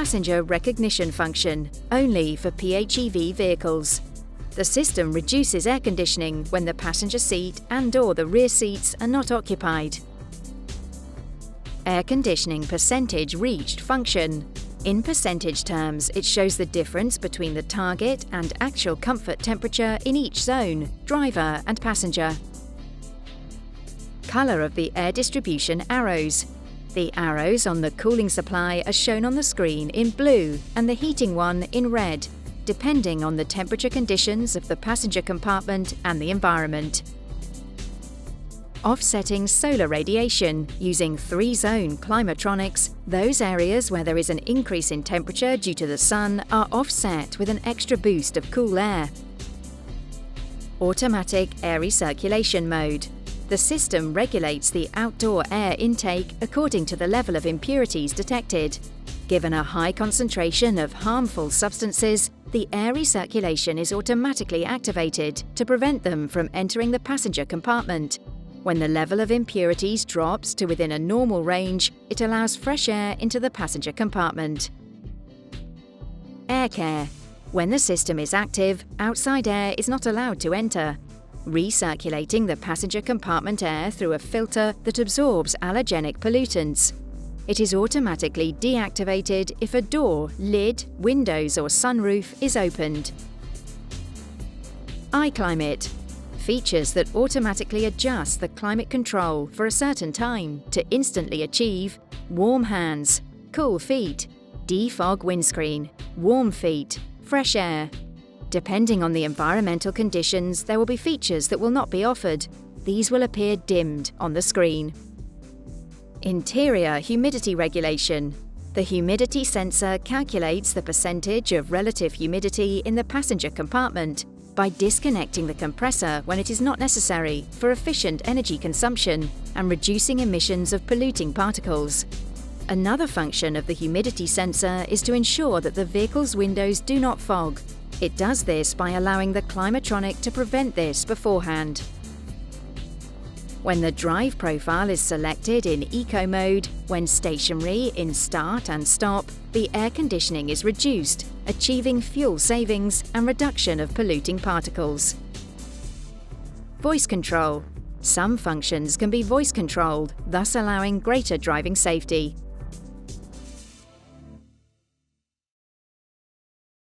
passenger recognition function, only for PHEV vehicles. The system reduces air conditioning when the passenger seat and/or the rear seats are not occupied. Air conditioning percentage reached function. In percentage terms, it shows the difference between the target and actual comfort temperature in each zone, driver and passenger. Color of the air distribution arrows. The arrows on the cooling supply are shown on the screen in blue and the heating one in red, depending on the temperature conditions of the passenger compartment and the environment. Offsetting solar radiation using 3-zone climatronics, those areas where there is an increase in temperature due to the sun are offset with an extra boost of cool air. Automatic air recirculation mode. The system regulates the outdoor air intake according to the level of impurities detected. Given a high concentration of harmful substances, the air recirculation is automatically activated to prevent them from entering the passenger compartment. When the level of impurities drops to within a normal range, it allows fresh air into the passenger compartment. Air care. When the system is active, outside air is not allowed to enter, recirculating the passenger compartment air through a filter that absorbs allergenic pollutants. It is automatically deactivated if a door, lid, windows or sunroof is opened. iClimate. Features that automatically adjust the climate control for a certain time to instantly achieve warm hands, cool feet, defog windscreen, warm feet, fresh air. Depending on the environmental conditions, there will be features that will not be offered. These will appear dimmed on the screen. Interior humidity regulation. The humidity sensor calculates the percentage of relative humidity in the passenger compartment by disconnecting the compressor when it is not necessary for efficient energy consumption and reducing emissions of polluting particles. Another function of the humidity sensor is to ensure that the vehicle's windows do not fog. It does this by allowing the climatronic to prevent this beforehand. When the drive profile is selected in Eco mode, when stationary in start and stop, the air conditioning is reduced, achieving fuel savings and reduction of polluting particles. Voice control. Some functions can be voice controlled, thus allowing greater driving safety.